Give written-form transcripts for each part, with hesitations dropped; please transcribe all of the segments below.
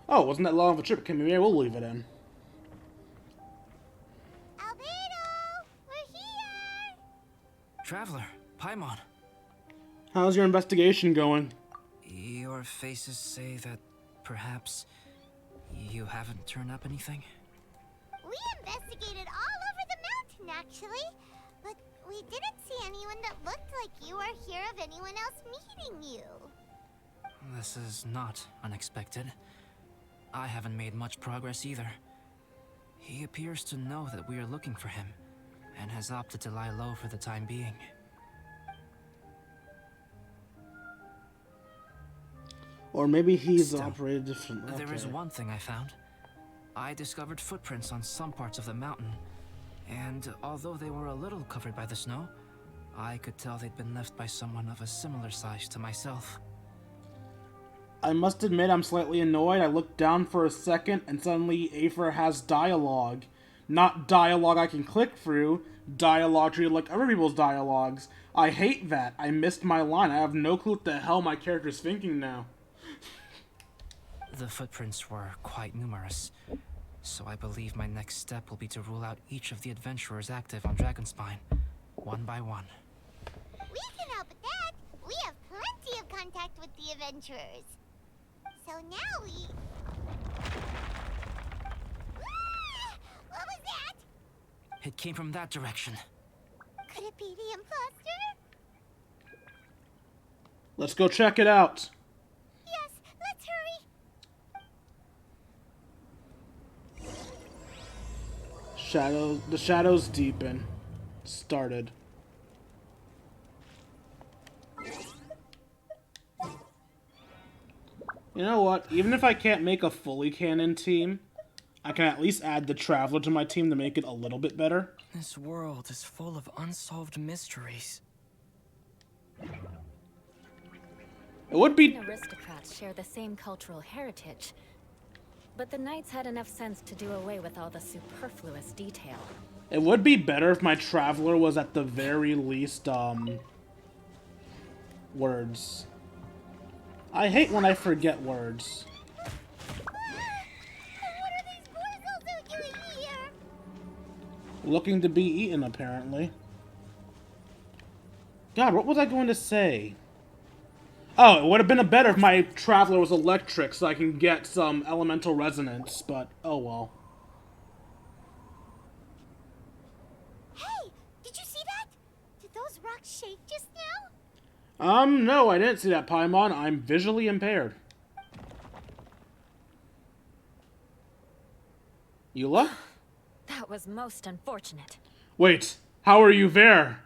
Oh, wasn't that long of a trip? Okay, maybe we'll leave it in. Albedo! We're here! Traveler, Paimon. How's your investigation going? Your faces say that perhaps you haven't turned up anything? We investigated all over the mountain, actually. But we didn't see anyone that looked like you or hear of anyone else meeting you. This is not unexpected. I haven't made much progress either. He appears to know that we are looking for him, and has opted to lie low for the time being. Or maybe he's Still, operated differently. Okay. There is one thing I found. I discovered footprints on some parts of the mountain, and although they were a little covered by the snow, I could tell they'd been left by someone of a similar size to myself. I must admit I'm slightly annoyed. I looked down for a second and suddenly Aether has dialogue. Not dialogue I can click through, dialogue treated like other people's dialogues. I hate that. I missed my line. I have no clue what the hell my character's thinking now. The footprints were quite numerous, so I believe my next step will be to rule out each of the adventurers active on Dragonspine, one by one. We can help with that. We have plenty of contact with the adventurers. So now we... What was that? It came from that direction. Could it be the imposter? Let's go check it out. Yes, let's hurry. The shadows deepen. Started. You know what? Even if I can't make a fully canon team, I can at least add the Traveler to my team to make it a little bit better. This world is full of unsolved mysteries. It would be... Aristocrats share the same cultural heritage, but the knights had enough sense to do away with all the superfluous detail. It would be better if my Traveler was at the very least, words. I hate when I forget words. What are these morsels doing here? Looking to be eaten, apparently. God, what was I going to say? Oh, it would have been better if my Traveler was electric so I can get some elemental resonance, but oh well. Hey, did you see that? Did those rocks shake just now? No, I didn't see that, Paimon. I'm visually impaired. Eula? That was most unfortunate. Wait, how are you there?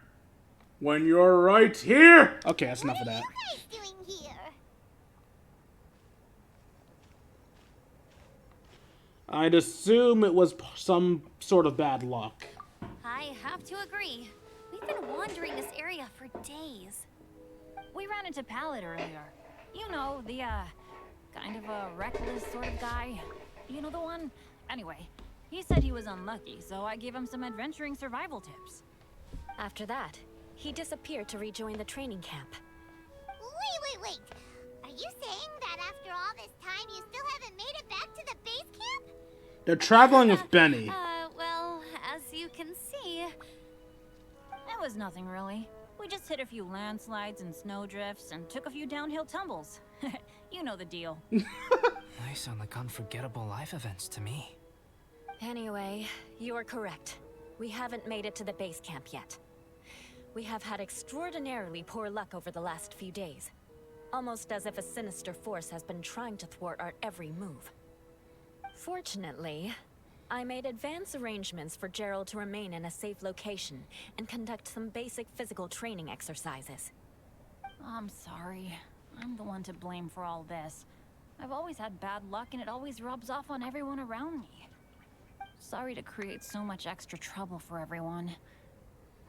When you're right here! Okay, that's enough of that. What are you guys doing here? I'd assume it was some sort of bad luck. I have to agree. We've been wandering this area for days. We ran into Pallet earlier. You know, the, kind of a reckless sort of guy. You know the one? Anyway, he said he was unlucky, so I gave him some adventuring survival tips. After that, he disappeared to rejoin the training camp. Wait. Are you saying that after all this time you still haven't made it back to the base camp? They're traveling with Benny. Well, as you can see... It was nothing really. We just hit a few landslides and snowdrifts and took a few downhill tumbles. You know the deal. They sound like unforgettable life events to me. Anyway, you're correct. We haven't made it to the base camp yet. We have had extraordinarily poor luck over the last few days. Almost as if a sinister force has been trying to thwart our every move. Fortunately, I made advance arrangements for Gerald to remain in a safe location and conduct some basic physical training exercises. I'm sorry. I'm the one to blame for all this. I've always had bad luck and it always rubs off on everyone around me. Sorry to create so much extra trouble for everyone.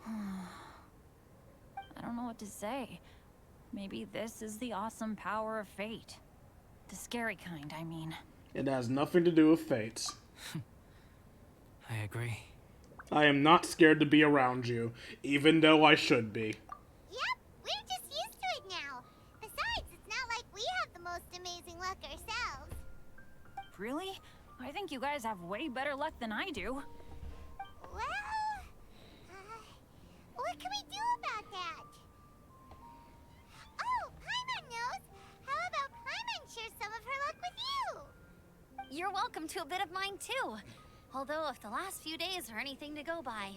I don't know what to say. Maybe this is the awesome power of fate. The scary kind, I mean. It has nothing to do with fate. I agree. I am not scared to be around you, even though I should be. Yep, we're just used to it now. Besides, it's not like we have the most amazing luck ourselves. really? I think you guys have way better luck than I do. Well, what can we do about that? Oh, Paimon knows! How about Paimon share some of her luck with you? You're welcome to a bit of mine too. Although if the last few days are anything to go by,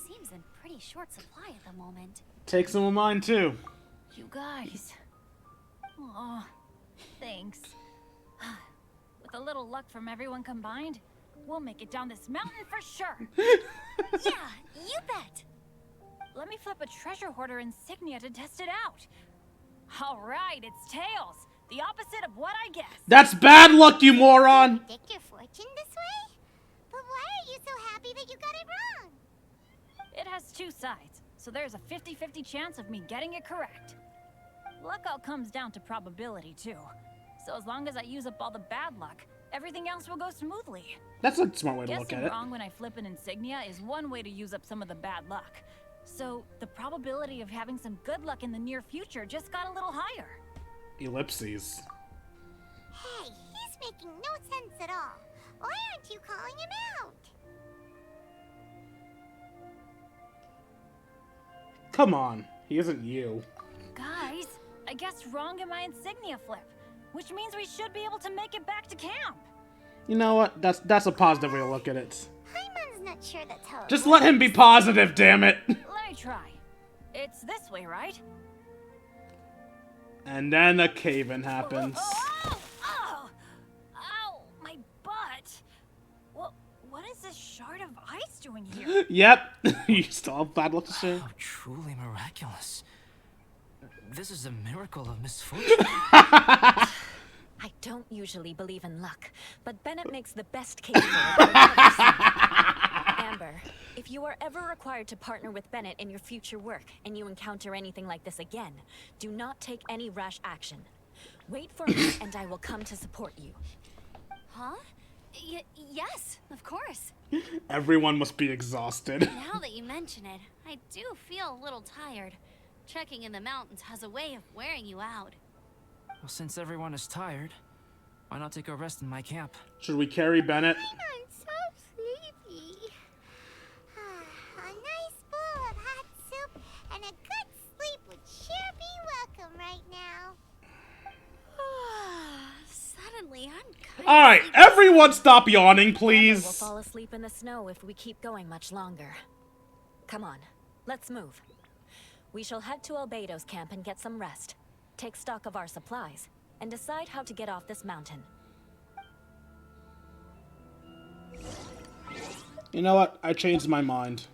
seems in pretty short supply at the moment. Take some of mine too. You guys. Oh, thanks. With a little luck from everyone combined, we'll make it down this mountain for sure. Yeah, you bet. Let me flip a treasure hoarder insignia to test it out. All right, it's tails. The opposite of what I guessed. That's bad luck, you moron! Predict your fortune this way? But why are you so happy that you got it wrong? It has two sides, so there's a 50-50 chance of me getting it correct. Luck all comes down to probability, too. So as long as I use up all the bad luck, everything else will go smoothly. That's a smart way to look at Guessing it. wrong when I flip an insignia is one way to use up some of the bad luck. So the probability of having some good luck in the near future just got a little higher. Ellipses. Hey, he's making no sense at all. Why aren't you calling him out? Come on, he isn't you. Guys, I guessed wrong in my insignia flip, which means we should be able to make it back to camp. You know what? That's a positive way to look at it. Paimon's not sure that's how it Just works. let him be positive, damn it! Let me try. It's this way, right? And then a cave-in happens. Oh! Oh! Ow! My butt! What is this shard of ice doing here? Yep, you still have bad luck to share. How truly miraculous. This is a miracle of misfortune. I don't usually believe in luck, but Bennett makes the best case for it I've ever seen. Amber, if you are ever required to partner with Bennett in your future work and you encounter anything like this again, do not take any rash action. Wait for me and I will come to support you. Huh? Yes, of course. Everyone must be exhausted. Now that you mention it, I do feel a little tired. Trekking in the mountains has a way of wearing you out. Well, since everyone is tired, why not take a rest in my camp? Should we carry Bennett? I'm so sleepy. A nice bowl of hot soup and a good sleep would sure be welcome right now. Suddenly, I'm kind Alright, everyone stop yawning, Amber will please. fall asleep in the snow if we keep going much longer. Come on, let's move. We shall head to Albedo's camp and get some rest. Take stock of our supplies, and decide how to get off this mountain. You know what? I changed my mind.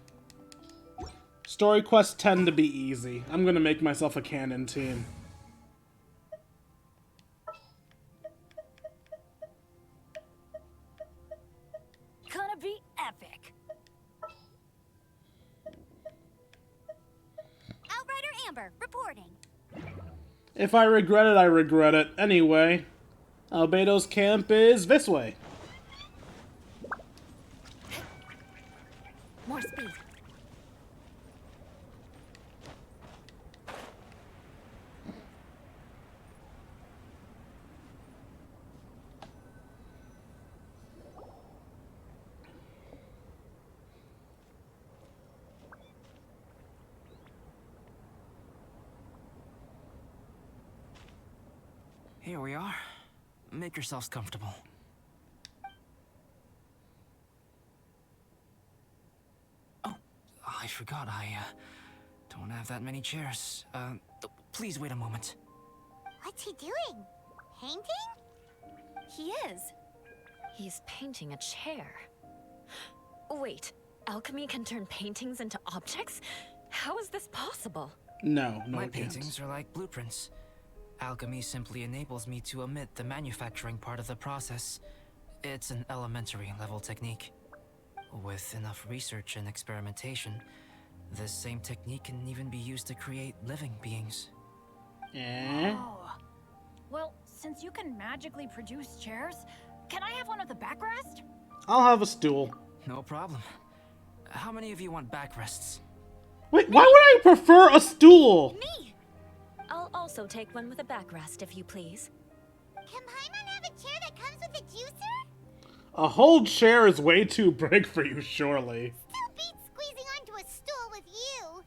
Story quests tend to be easy. I'm gonna make myself a canon team. Gonna be epic. Outrider Amber, reporting. If I regret it, I regret it. Anyway, Albedo's camp is this way. More speed. Here we are. Make yourselves comfortable. Oh, I forgot I don't have that many chairs. Please wait a moment. What's he doing? Painting? He is. He's painting a chair. Wait, alchemy can turn paintings into objects? How is this possible? No, My it can't. paintings are like blueprints. Alchemy simply enables me to omit the manufacturing part of the process. It's an elementary level technique. With enough research and experimentation, this same technique can even be used to create living beings. Eh? Oh. Well, since you can magically produce chairs, can I have one of the backrests? I'll have a stool. No problem. How many of you want backrests? Wait, why would I prefer a stool? Me! I'll also take one with a backrest, if you please. Can Paimon have a chair that comes with a juicer? A whole chair is way too big for you, surely. Still beats squeezing onto a stool with you.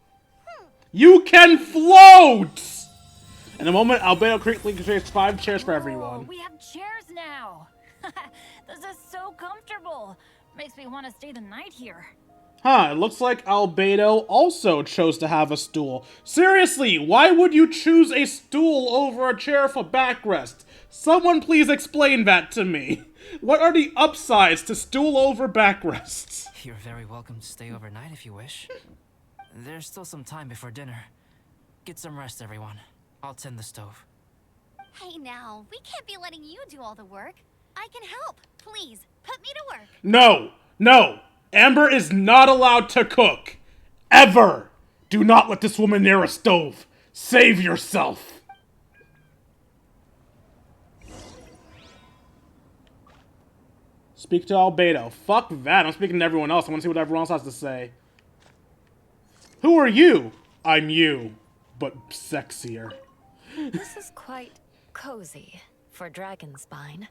You can float! In a moment, Albedo quickly creates 5 chairs for everyone. We have chairs now. This is so comfortable. Makes me want to stay the night here. Huh, it looks like Albedo also chose to have a stool. Seriously, why would you choose a stool over a chair for backrest? Someone please explain that to me. What are the upsides to stool over backrests? You're very welcome to stay overnight if you wish. There's still some time before dinner. Get some rest, everyone. I'll tend the stove. Hey now, we can't be letting you do all the work. I can help. Please, put me to work. No, no. Amber is not allowed to cook. Ever. Do not let this woman near a stove. Save yourself. Speak to Albedo. Fuck that. I'm speaking to everyone else. I want to see what everyone else has to say. Who are you? I'm you, but sexier. This is quite cozy for Dragonspine.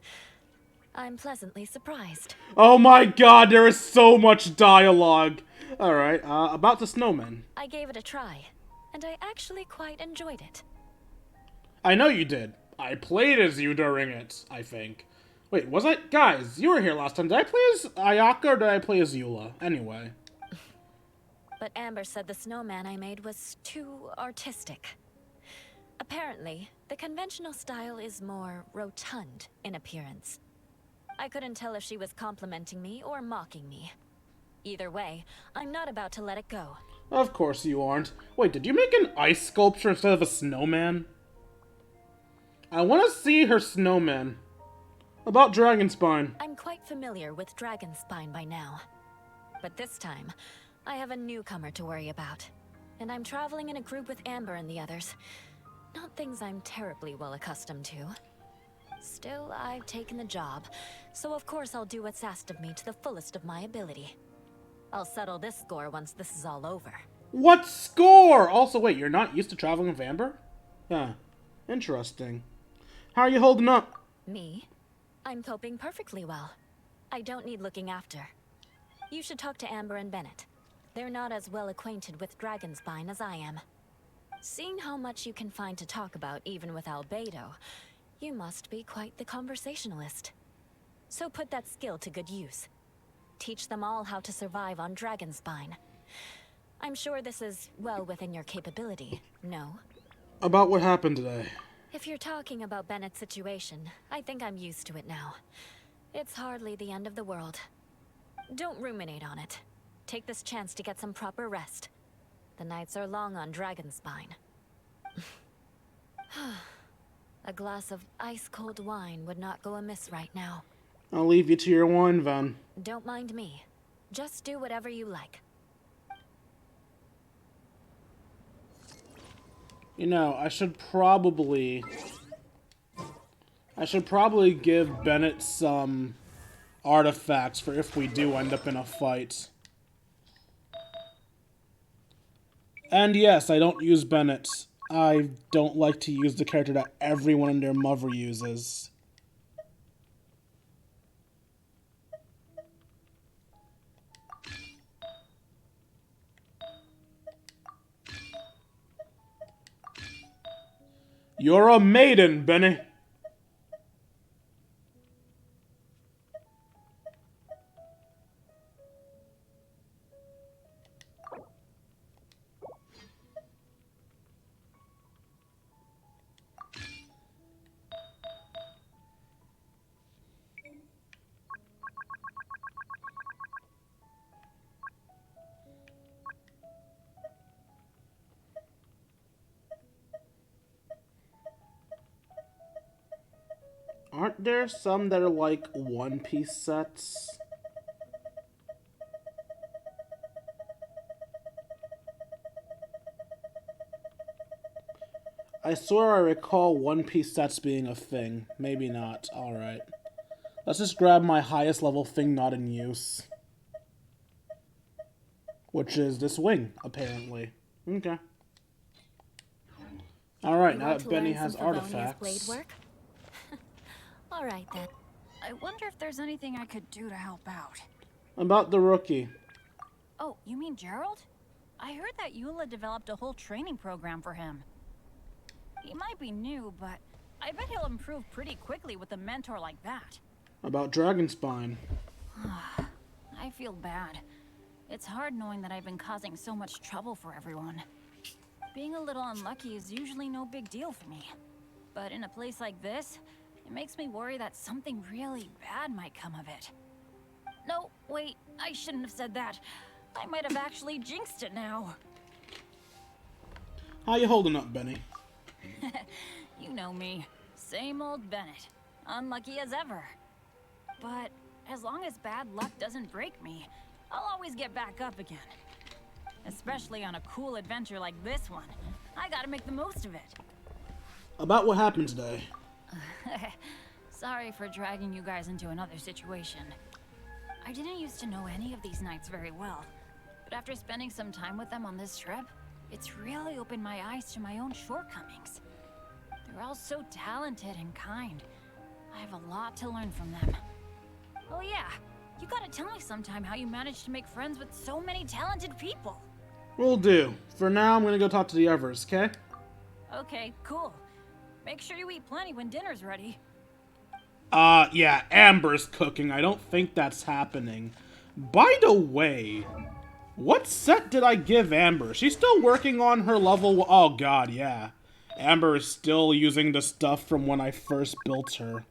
I'm pleasantly surprised. Oh my god, there is so much dialogue. Alright, about the snowman. I gave it a try, and I actually quite enjoyed it. I know you did. I played as you during it, I think. Wait, was I? Guys, you were here last time. Did I play as Ayaka or did I play as Eula? Anyway. But Amber said the snowman I made was too artistic. Apparently, the conventional style is more rotund in appearance. I couldn't tell if she was complimenting me or mocking me. Either way, I'm not about to let it go. Of course you aren't. Wait, did you make an ice sculpture instead of a snowman? I want to see her snowman. About Dragonspine. I'm quite familiar with Dragonspine by now. But this time, I have a newcomer to worry about. And I'm traveling in a group with Amber and the others. Not things I'm terribly well accustomed to. Still, I've taken the job, so of course I'll do what's asked of me to the fullest of my ability. I'll settle this score once this is all over. What score? Also, wait, you're not used to traveling with Amber? Yeah, interesting. How are you holding up? Me? I'm coping perfectly well. I don't need looking after. You should talk to Amber and Bennett. They're not as well acquainted with Dragonspine as I am. Seeing how much you can find to talk about even with Albedo, you must be quite the conversationalist. So put that skill to good use. Teach them all how to survive on Dragonspine. I'm sure this is well within your capability, no? About what happened today. If you're talking about Bennett's situation, I think I'm used to it now. It's hardly the end of the world. Don't ruminate on it. Take this chance to get some proper rest. The nights are long on Dragonspine. A glass of ice-cold wine would not go amiss right now. I'll leave you to your wine, then. Don't mind me. Just do whatever you like. You know, I should probably give Bennett some artifacts for if we do end up in a fight. And yes, I don't use Bennett. I don't like to use the character that everyone and their mother uses. You're a maiden, Benny. Aren't there some that are like one-piece sets? I swear I recall one-piece sets being a thing. Maybe not. Alright. Let's just grab my highest level thing not in use. Which is this wing, apparently. Okay. Alright, now that Benny has artifacts. All right, then. I wonder if there's anything I could do to help out. About the rookie. Oh, you mean Gerald? I heard that Eula developed a whole training program for him. He might be new, but I bet he'll improve pretty quickly with a mentor like that. About Dragonspine. I feel bad. It's hard knowing that I've been causing so much trouble for everyone. Being a little unlucky is usually no big deal for me. But in a place like this, it makes me worry that something really bad might come of it. No, wait, I shouldn't have said that. I might have actually jinxed it now. How you holding up, Benny? You know me. Same old Bennett. Unlucky as ever. But as long as bad luck doesn't break me, I'll always get back up again. Especially on a cool adventure like this one. I gotta make the most of it. About what happened today. Sorry for dragging you guys into another situation. I didn't used to know any of these knights very well, but after spending some time with them on this trip, it's really opened my eyes to my own shortcomings. They're all so talented and kind. I have a lot to learn from them. Oh yeah, you gotta tell me sometime how you managed to make friends with so many talented people. Will do. For now, I'm gonna go talk to the others, okay? Okay, cool. Make sure you eat plenty when dinner's ready. Yeah, Amber's cooking. I don't think that's happening. By the way, what set did I give Amber? She's still working on her level... Oh god, yeah. Amber is still using the stuff from when I first built her.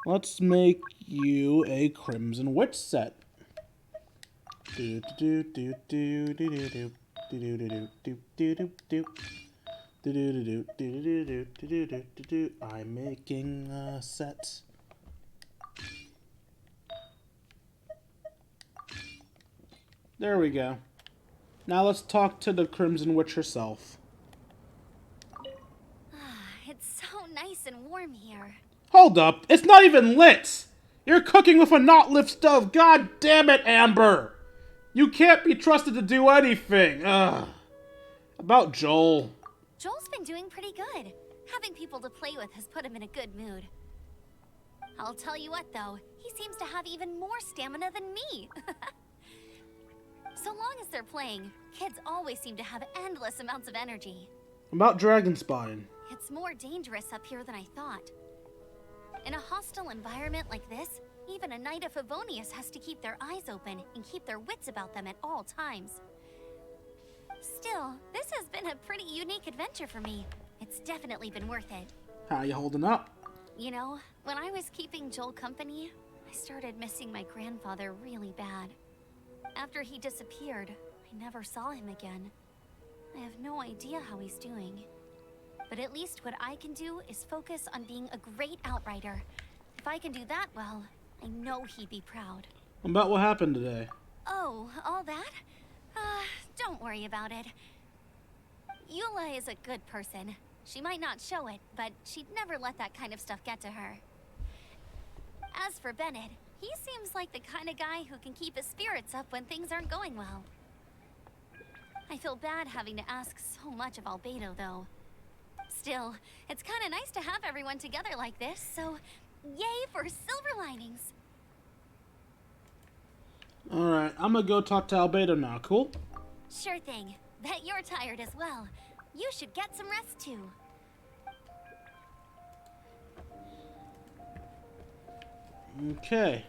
Let's make you a Crimson Witch set. I'm making a set. There we go. Now let's talk to the Crimson Witch herself. It's so nice and warm here. Hold up, it's not even lit! You're cooking with a not lit stove, god damn it, Amber! You can't be trusted to do anything, ugh. About Joel. Joel's been doing pretty good. Having people to play with has put him in a good mood. I'll tell you what though, he seems to have even more stamina than me. So long as they're playing, kids always seem to have endless amounts of energy. About Dragonspine. It's more dangerous up here than I thought. In a hostile environment like this, even a Knight of Favonius has to keep their eyes open and keep their wits about them at all times. Still, this has been a pretty unique adventure for me. It's definitely been worth it. How you holding up? You know, when I was keeping Joel company, I started missing my grandfather really bad. After he disappeared, I never saw him again. I have no idea how he's doing. But at least what I can do is focus on being a great outrider. If I can do that well, I know he'd be proud. About what happened today. Oh, all that? Don't worry about it. Eula is a good person. She might not show it, but she'd never let that kind of stuff get to her. As for Bennett, he seems like the kind of guy who can keep his spirits up when things aren't going well. I feel bad having to ask so much of Albedo, though. Still, it's kind of nice to have everyone together like this, so yay for silver linings! Alright, I'm gonna go talk to Albedo now, cool? Sure thing. Bet you're tired as well. You should get some rest too. Okay.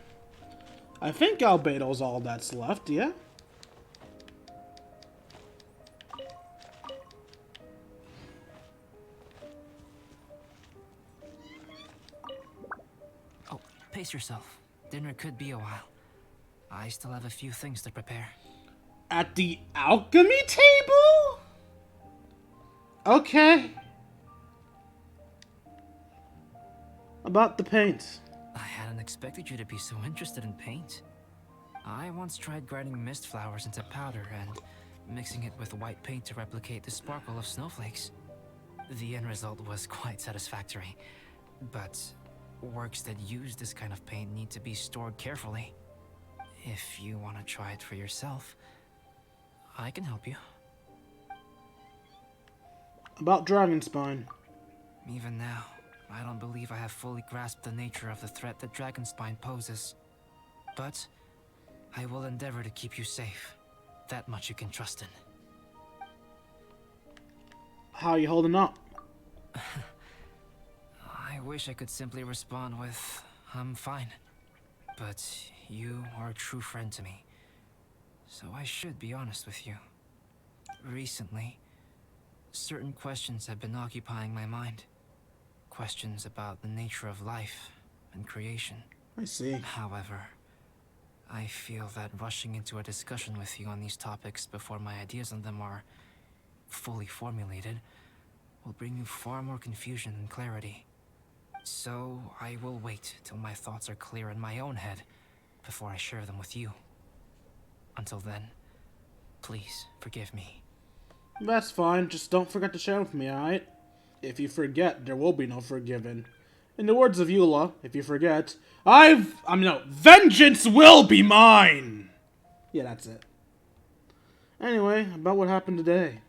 I think Albedo's all that's left, yeah? Oh, pace yourself. Dinner could be a while. I still have a few things to prepare. At the alchemy table? Okay. About the paint. I hadn't expected you to be so interested in paint. I once tried grinding mist flowers into powder and mixing it with white paint to replicate the sparkle of snowflakes. The end result was quite satisfactory, but works that use this kind of paint need to be stored carefully. If you want to try it for yourself, I can help you. About Dragonspine. Even now, I don't believe I have fully grasped the nature of the threat that Dragonspine poses. But I will endeavor to keep you safe. That much you can trust in. How are you holding up? I wish I could simply respond with, I'm fine. But you are a true friend to me. So I should be honest with you. Recently, certain questions have been occupying my mind. Questions about the nature of life and creation. I see. However, I feel that rushing into a discussion with you on these topics before my ideas on them are fully formulated will bring you far more confusion than clarity. So I will wait till my thoughts are clear in my own head before I share them with you. Until then, please forgive me. That's fine, just don't forget to share with me, alright? If you forget, there will be no forgiving. In the words of Eula, if you forget, vengeance will be mine! Yeah, that's it. Anyway, about what happened today.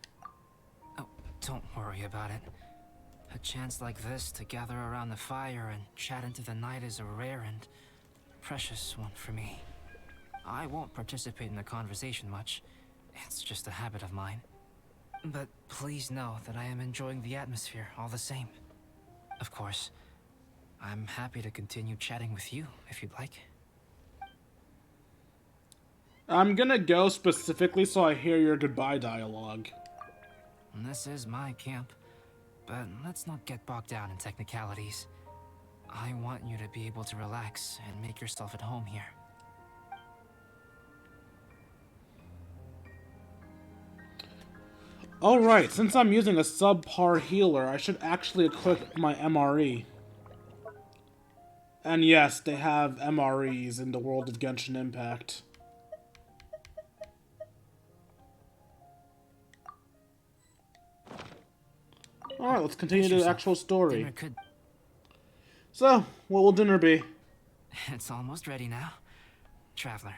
Oh, don't worry about it. A chance like this to gather around the fire and chat into the night is a rare and precious one for me. I won't participate in the conversation much. It's just a habit of mine. But please know that I am enjoying the atmosphere all the same. Of course, I'm happy to continue chatting with you if you'd like. I'm gonna go specifically so I hear your goodbye dialogue. This is my camp, but let's not get bogged down in technicalities. I want you to be able to relax and make yourself at home here. Alright, since I'm using a subpar healer, I should actually equip my MRE. And yes, they have MREs in the world of Genshin Impact. Alright, let's continue the actual story. So, what will dinner be? It's almost ready now. Traveler,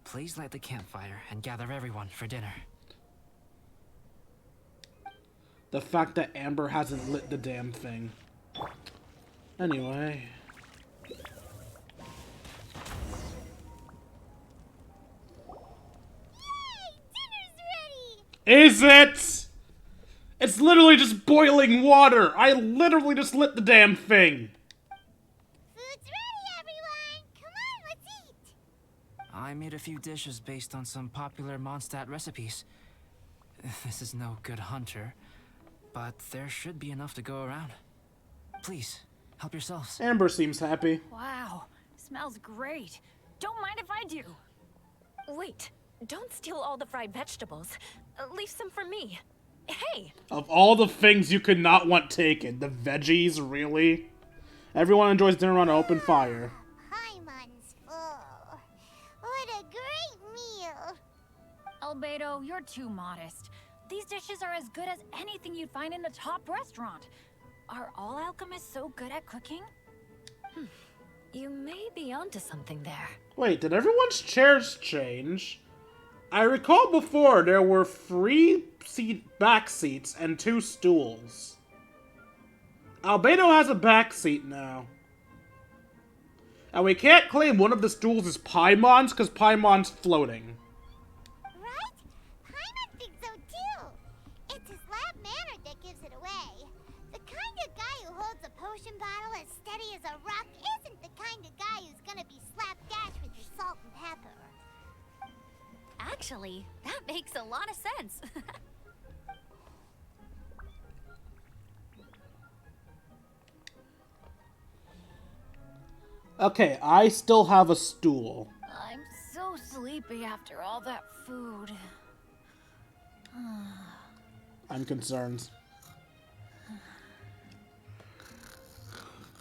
please light the campfire and gather everyone for dinner. The fact that Amber hasn't lit the damn thing. Anyway. Is it? It's literally just boiling water. I literally just lit the damn thing. Food's ready, everyone. Come on, let's eat. I made a few dishes based on some popular Mondstadt recipes. This is no good hunter, but there should be enough to go around. Please, help yourselves. Amber seems happy. Wow, smells great. Don't mind if I do. Wait, don't steal all the fried vegetables. Leave some for me. Hey! Of all the things you could not want taken, the veggies, really? Everyone enjoys dinner on an open fire. Paimon's full. What a great meal. Albedo, you're too modest. These dishes are as good as anything you'd find in a top restaurant. Are all alchemists so good at cooking? You may be onto something there. Wait, did everyone's chairs change? I recall before there were 3 back seats and 2 stools. Albedo has a back seat now. And we can't claim one of the stools is Paimon's because Paimon's floating. Right? Paimon thinks so too. It's his loud manner that gives it away. The kind of guy who holds a potion bottle as steady as a rock isn't the kind of guy who's gonna be slapdash with your salt and pepper. Actually, that makes a lot of sense. Okay, I still have a stool. I'm so sleepy after all that food. I'm concerned.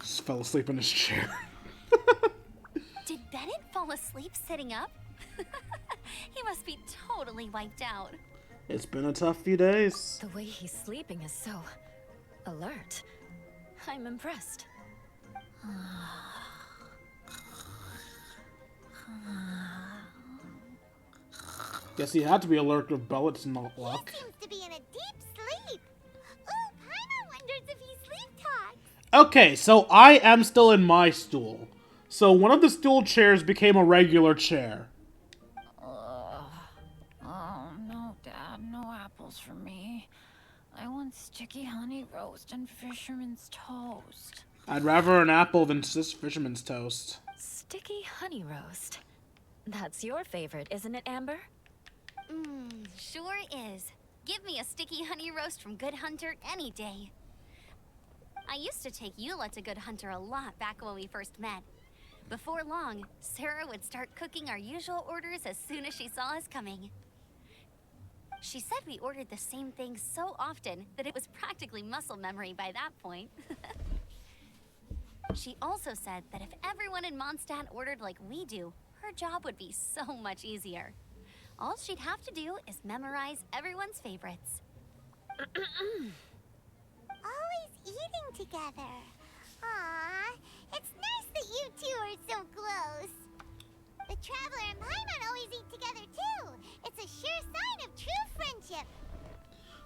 Just fell asleep in his chair. Did Bennett fall asleep sitting up? He must be totally wiped out. It's been a tough few days. The way he's sleeping is so alert. I'm impressed. Guess he had to be alert with Bellet's not luck. He seems to be in a deep sleep. Ooh, Paimon wonders if he sleep talks. Okay, so I am still in my stool. So one of the stool chairs became a regular chair. Oh, no, Dad. No apples for me. I want sticky honey roast and fisherman's toast. I'd rather an apple than this fisherman's toast. Sticky honey roast. That's your favorite, isn't it, Amber? Sure is. Give me a sticky honey roast from Good Hunter any day. I used to take Eula to Good Hunter a lot back when we first met. Before long, Sarah would start cooking our usual orders as soon as she saw us coming. She said we ordered the same thing so often that it was practically muscle memory by that point. She also said that if everyone in Mondstadt ordered like we do, her job would be so much easier. All she'd have to do is memorize everyone's favorites. Always eating together. Aww, it's nice that you two are so close. The Traveler and Paimon always eat together too. It's a sure sign of true friendship.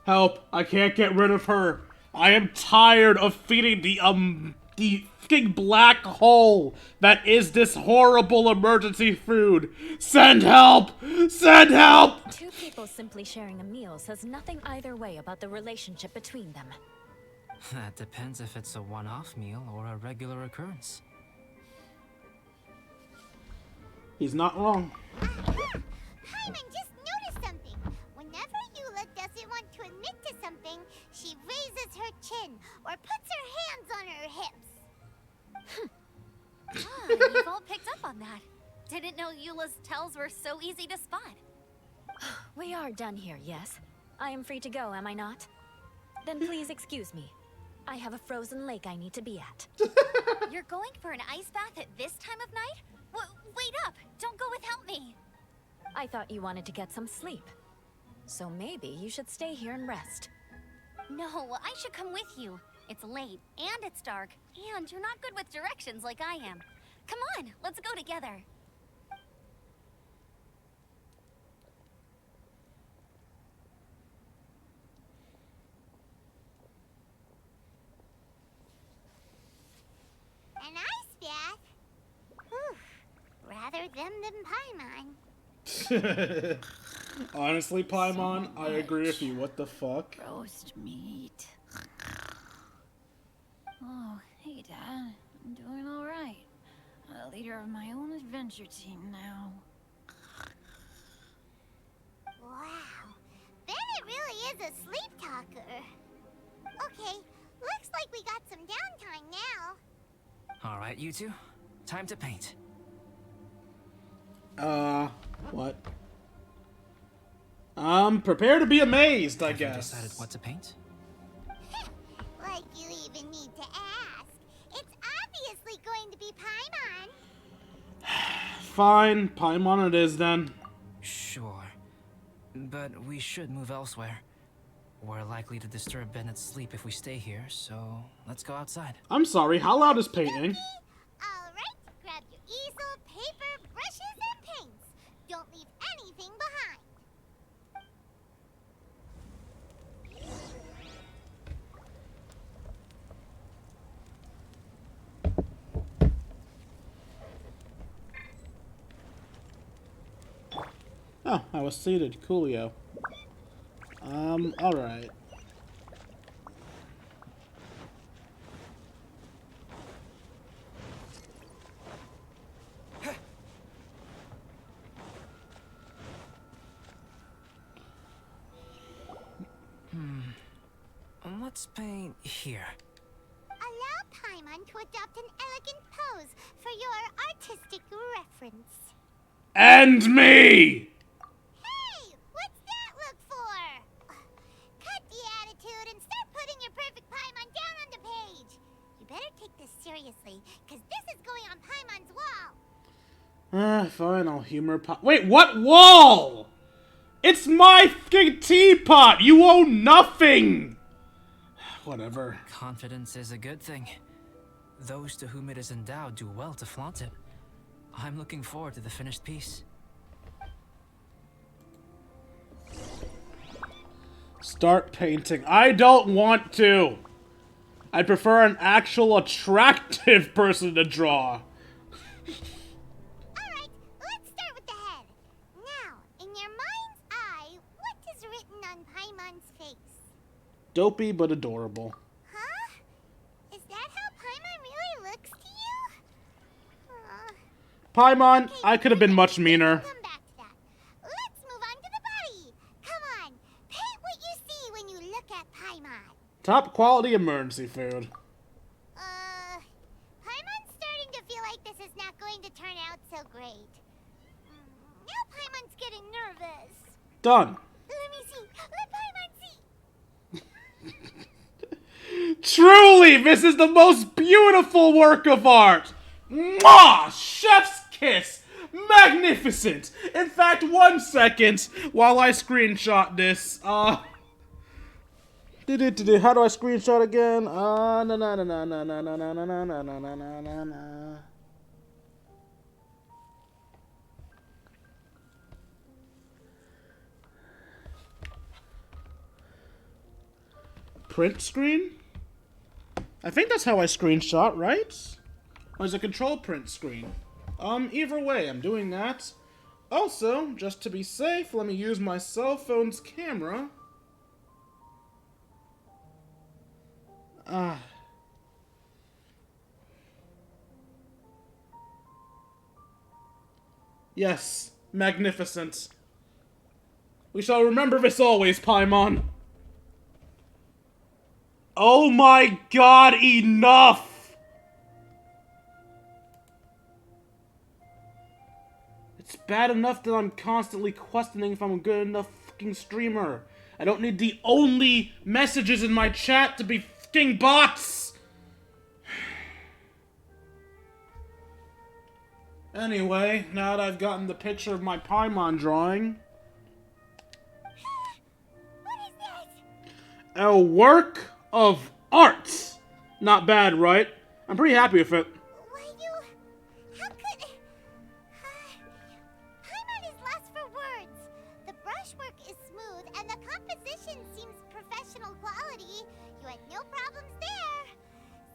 Help, I can't get rid of her. I am tired of feeding the fucking black hole that is this horrible emergency food. Send help! Send help! Two people simply sharing a meal says nothing either way about the relationship between them. That depends if it's a one-off meal or a regular occurrence. He's not wrong. Paimon just noticed something. Whenever Eula doesn't want to admit to something, she raises her chin or puts her hands on her hips. You've all picked up on that. Didn't know Eula's tells were so easy to spot. We are done here, yes? I am free to go, am I not? Then please excuse me. I have a frozen lake I need to be at. You're going for an ice bath at this time of night? Wait up! Don't go without me! I thought you wanted to get some sleep. So maybe you should stay here and rest. No, I should come with you. It's late, and it's dark, and you're not good with directions like I am. Come on, let's go together. An ice bath? Whew. Rather them than Paimon. Honestly, Paimon, I agree with you. What the fuck? Roast meat. Oh, hey, Dad. I'm doing all right. I'm the leader of my own adventure team now. Wow. Bennett really is a sleep talker. Okay, looks like we got some downtime now. All right, you two. Time to paint. What? Prepare to be amazed, I Have you guess. decided what to paint? Like you even need to ask. It's obviously going to be Paimon. Fine, Paimon it is then. Sure. But we should move elsewhere. We're likely to disturb Bennett's sleep if we stay here, so let's go outside. I'm sorry, how loud is painting? Alright, grab your easel, paper, brushes, and paints. Don't leave anything behind. Oh, I was seated. Coolio. Alright. Let's paint here. Allow Paimon to adopt an elegant pose for your artistic reference. And me! Hey, what's that look for? Cut the attitude and start putting your perfect Paimon down on the page. You better take this seriously, because this is going on Paimon's wall. Fine, I'll humor Wait, what wall? It's my fucking teapot! You own nothing! Whatever. Confidence is a good thing. Those to whom it is endowed do well to flaunt it. I'm looking forward to the finished piece. Start painting. I don't want to! I prefer an actual attractive person to draw. Alright, let's start with the head. Now, in your mind's eye, what is written on Paimon's face? Dopey but adorable. Huh? Is that how Paimon really looks to you? Paimon, Okay, I could have been much meaner. Come back to that. Let's move on to the body. Come on, paint what you see when you look at Paimon. Top quality emergency food. Paimon's starting to feel like this is not going to turn out so great. Now Paimon's getting nervous. Done. Let me see. Let Paimon see. Truly, this is the most beautiful work of art! Mwah! Chef's kiss! Magnificent! In fact, 1 second while I screenshot this. How do I screenshot again? Print screen? I think that's how I screenshot, right? Or is it control print screen? Either way, I'm doing that. Also, just to be safe, let me use my cell phone's camera. Yes, magnificent. We shall remember this always, Paimon. Oh my god, enough! It's bad enough that I'm constantly questioning if I'm a good enough fucking streamer. I don't need the only messages in my chat to be fucking bots! Anyway, now that I've gotten the picture of my Paimon drawing... What is that? A work of art! Not bad, right? I'm pretty happy with it. Why you... How could... Paimon is lost for words. The brushwork is smooth, and the composition seems professional quality. You had no problems there.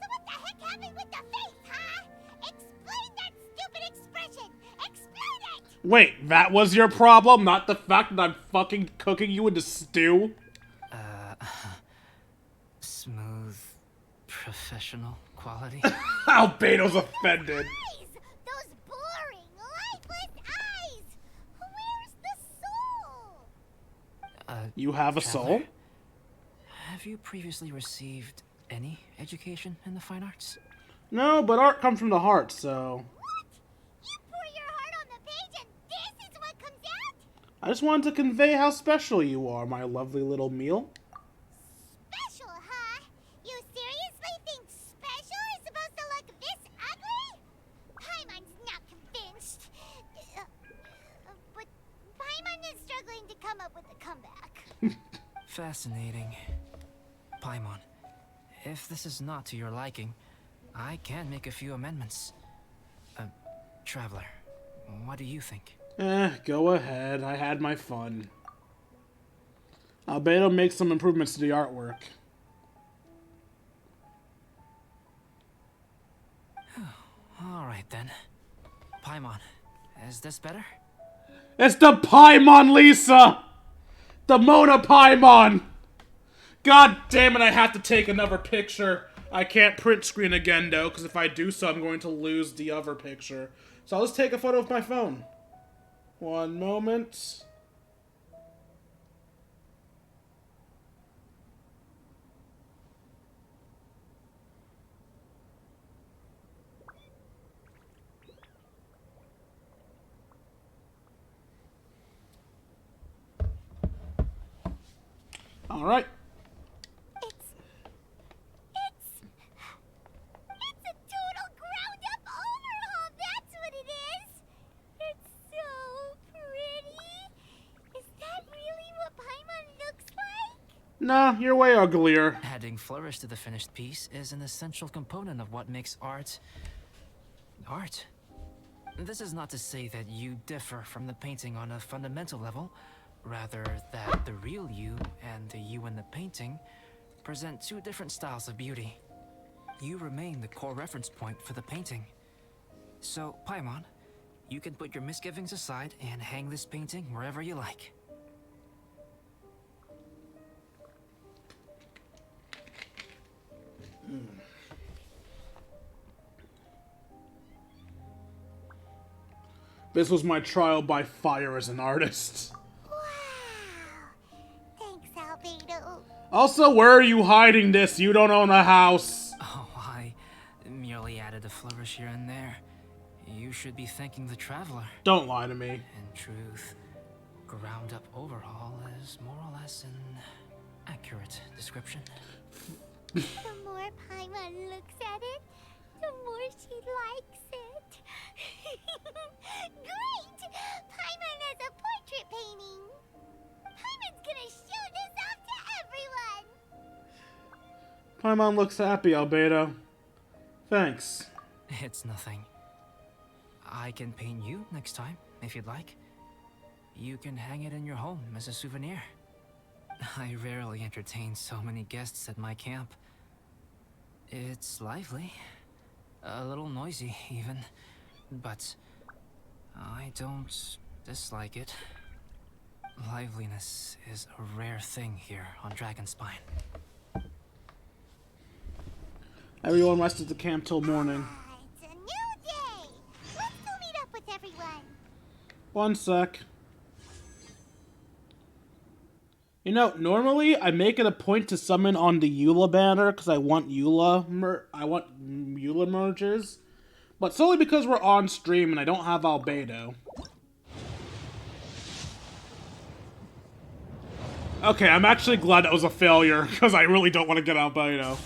So what the heck happened with the face, huh? Explain that stupid expression! Explain it! Wait, that was your problem? Not the fact that I'm fucking cooking you into stew? Smooth, professional quality. Albedo's offended. Eyes! Those boring, lifeless eyes! Where's the soul? You have a soul? Have you previously received any education in the fine arts? No, but art comes from the heart, so... What? You pour your heart on the page and this is what comes out? I just wanted to convey how special you are, my lovely little meal. Special, huh? You seriously think special is supposed to look this ugly? Paimon's not convinced. But Paimon is struggling to come up with a comeback. Fascinating. Paimon, if this is not to your liking, I can make a few amendments. Traveler, what do you think? Go ahead. I had my fun. Albedo makes some improvements to the artwork. Alright then. Paimon, is this better? It's the Paimon, Lisa! The Mona Paimon! God damn it, I have to take another picture. I can't print screen again, though, because if I do so, I'm going to lose the other picture. So I'll just take a photo with my phone. One moment. All right. It's a total ground-up overhaul, that's what it is! It's so pretty! Is that really what Paimon looks like? Nah, you're way uglier. Adding flourish to the finished piece is an essential component of what makes art... art. This is not to say that you differ from the painting on a fundamental level, rather that the real you and the you in the painting present two different styles of beauty. you remain the core reference point for the painting. So, Paimon, you can put your misgivings aside and hang this painting wherever you like. This was my trial by fire as an artist. Wow. Thanks, Albedo. Also, where are you hiding this? You don't own a house. Oh, I merely added a flourish here and there. You should be thanking the traveler. Don't lie to me. In truth, ground-up overhaul is more or less an accurate description. The more Paimon looks at it, the more she likes it. Great! Paimon has a portrait painting. Paimon's gonna show this off to everyone. Paimon looks happy, Albedo. Thanks. It's nothing. I can paint you next time, if you'd like. You can hang it in your home as a souvenir. I rarely entertain so many guests at my camp. It's lively. A little noisy, even. But I don't dislike it. Liveliness is a rare thing here on Dragonspine. Everyone rests at the camp till morning. It's a new day. Let's go meet up with everyone. One sec. You know, normally I make it a point to summon on the Eula banner because I want Eula merges, but solely because we're on stream and I don't have Albedo. Okay, I'm actually glad that was a failure because I really don't want to get Albedo,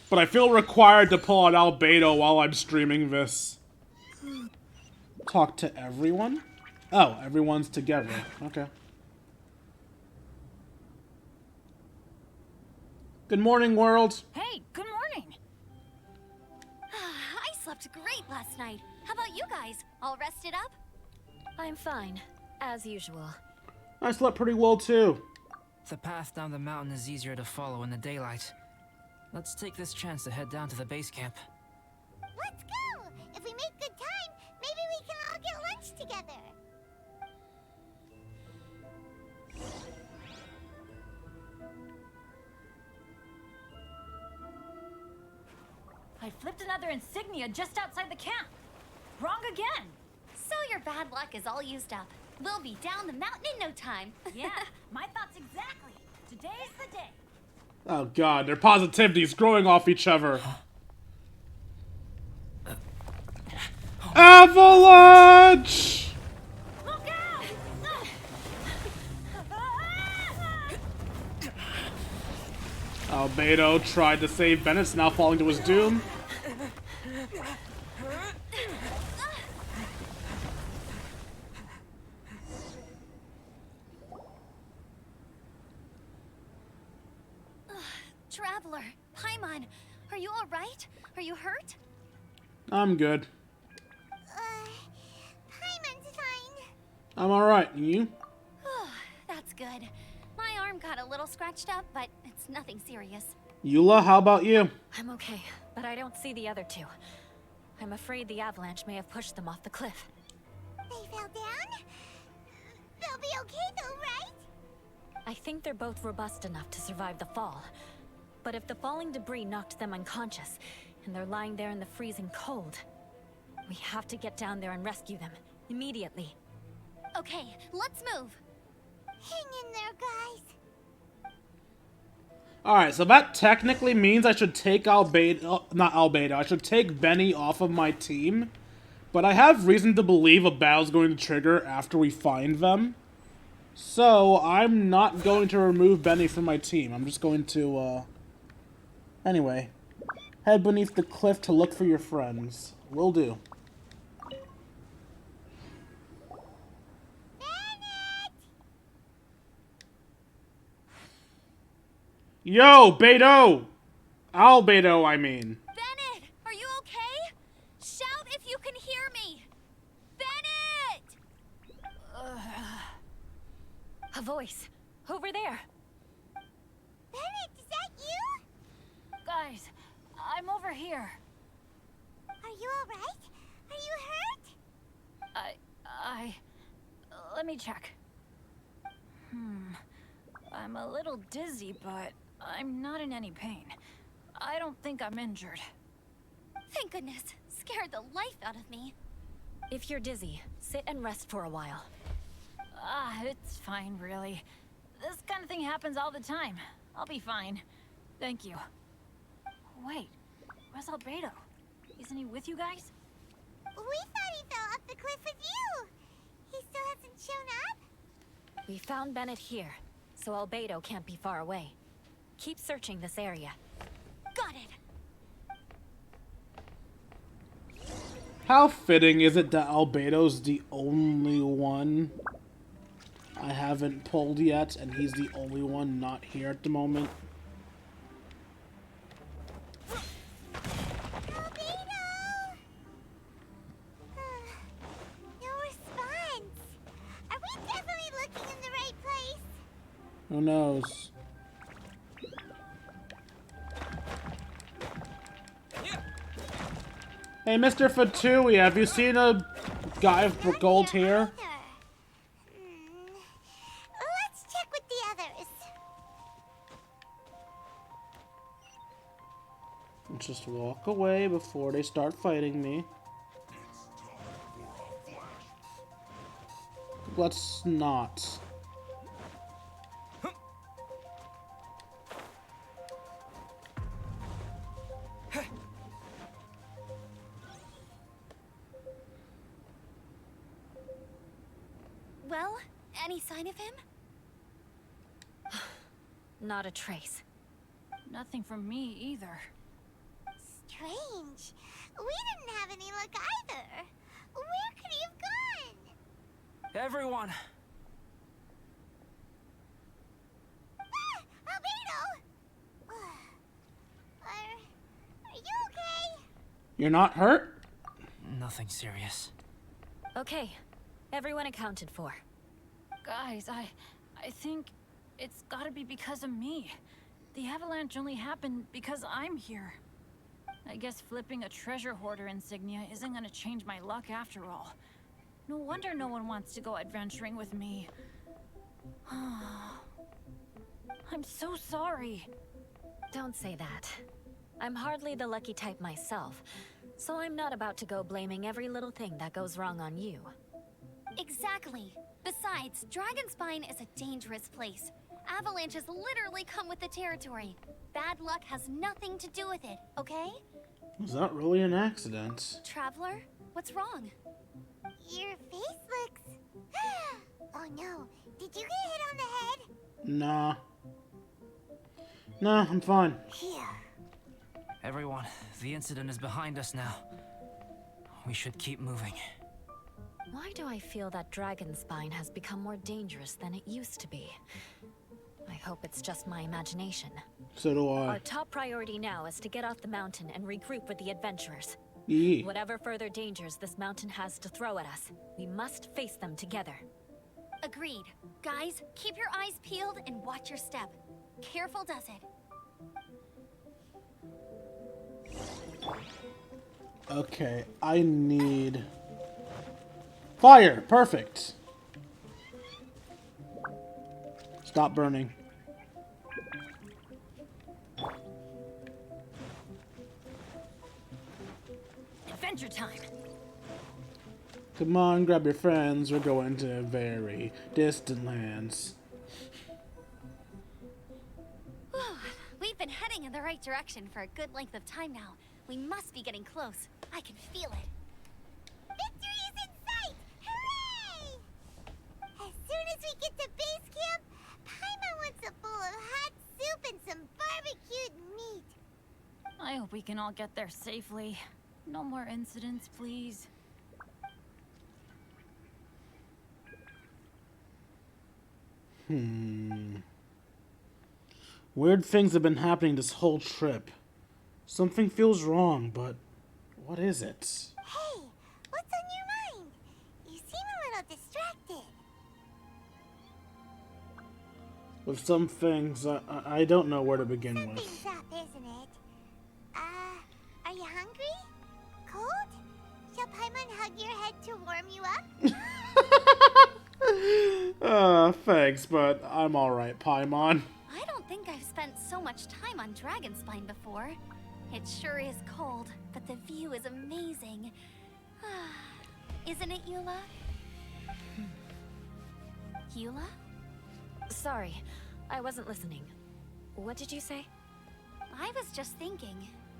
but I feel required to pull out Albedo while I'm streaming this. Talk to everyone? Oh, everyone's together. Okay. Good morning, world. Hey, good morning. I slept great last night. How about you guys? All rested up? I'm fine, as usual. I slept pretty well, too. The path down the mountain is easier to follow in the daylight. Let's take this chance to head down to the base camp. Let's go. If we make good time, maybe we can all get lunch together. I flipped another insignia just outside the camp. Wrong again. So your bad luck is all used up. We'll be down the mountain in no time. Yeah, my thoughts exactly. Today's the day. Oh god, their positivity's growing off each other. Avalanche! Look out! Albedo tried to save Bennett's now falling to his doom. Traveler, Paimon, are you all right? Are you hurt? I'm good. Paimon's fine. I'm alright, and you? That's good. My arm got a little scratched up, but it's nothing serious. Eula, how about you? I'm okay, but I don't see the other two. I'm afraid the avalanche may have pushed them off the cliff. They fell down? They'll be okay though, right? I think they're both robust enough to survive the fall. But if the falling debris knocked them unconscious, and they're lying there in the freezing cold, we have to get down there and rescue them, immediately. Okay, let's move. Hang in there, guys. Alright, so that technically means I should take Albedo, not Albedo, I should take Benny off of my team. But I have reason to believe a battle's going to trigger after we find them. So, I'm not going to remove Benny from my team. I'm just going to, Anyway. Head beneath the cliff to look for your friends. Will do. Yo, Beto! Albedo, I mean. Bennett, are you okay? Shout if you can hear me. Bennett! A voice. Over there. Bennett, is that you? Guys, I'm over here. Are you alright? Are you hurt? Let me check. I'm a little dizzy, but I'm not in any pain. I don't think I'm injured. Thank goodness. Scared the life out of me. If you're dizzy, sit and rest for a while. It's fine, really. This kind of thing happens all the time. I'll be fine. Thank you. Wait, where's Albedo? Isn't he with you guys? We thought he fell off the cliff with you. He still hasn't shown up? We found Bennett here, so Albedo can't be far away. Keep searching this area. Got it. How fitting is it that Albedo's the only one I haven't pulled yet, and he's the only one not here at the moment? Albedo! No response. Are we definitely looking in the right place? Who knows? Hey, Mr. Fatui, have you seen a guy with gold hair? Let's check with the others. Just walk away before they start fighting me. Let's not. Well, any sign of him? Not a trace. Nothing from me either. Strange. We didn't have any luck either. Where could he have gone? Everyone! Albedo! Are you okay? You're not hurt? Nothing serious. Okay, everyone accounted for. Guys, I think it's gotta be because of me. The avalanche only happened because I'm here. I guess flipping a treasure hoarder insignia isn't gonna change my luck after all. No wonder no one wants to go adventuring with me. I'm so sorry. Don't say that. I'm hardly the lucky type myself, so I'm not about to go blaming every little thing that goes wrong on you. Exactly. Besides, Dragonspine is a dangerous place. Avalanches literally come with the territory. Bad luck has nothing to do with it, okay? Was that really an accident? Traveler, what's wrong? Your face looks... Oh no, did you get hit on the head? Nah. Nah, I'm fine. Phew. Everyone, the incident is behind us now. We should keep moving. Why do I feel that Dragonspine has become more dangerous than it used to be? I hope it's just my imagination. So do I. Our top priority now is to get off the mountain and regroup with the adventurers. Yee. Whatever further dangers this mountain has to throw at us, we must face them together. Agreed. Guys, keep your eyes peeled and watch your step. Careful does it. Okay, I need... Fire! Perfect! Stop burning. Adventure time. Come on, grab your friends. We're going to very distant lands. We've been heading in the right direction for a good length of time now. We must be getting close. I can feel it. Victory is in sight! Hooray! As soon as we get to base camp, Paimon wants a bowl of hot soup and some barbecued meat. I hope we can all get there safely. No more incidents, please. Weird things have been happening this whole trip. Something feels wrong, but what is it? Hey, what's on your mind? You seem a little distracted. With some things, I don't know where to begin with. Something's up, isn't it? you up? Thanks, but I'm alright, Paimon. I don't think I've spent so much time on Dragonspine before. It sure is cold, but the view is amazing. Isn't it, Eula? Eula? Sorry, I wasn't listening. What did you say? I was just thinking,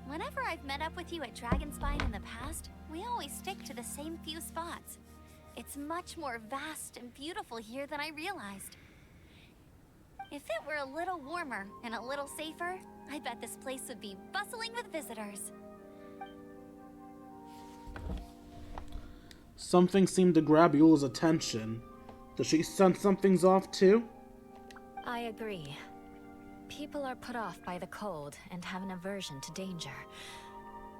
whenever I've met up with you at Dragonspine in the past, we always stick to the same few spots. It's much more vast and beautiful here than I realized. If it were a little warmer and a little safer, I bet this place would be bustling with visitors. Something seemed to grab Eula's attention. Does she sense something's off too? I agree. People are put off by the cold and have an aversion to danger.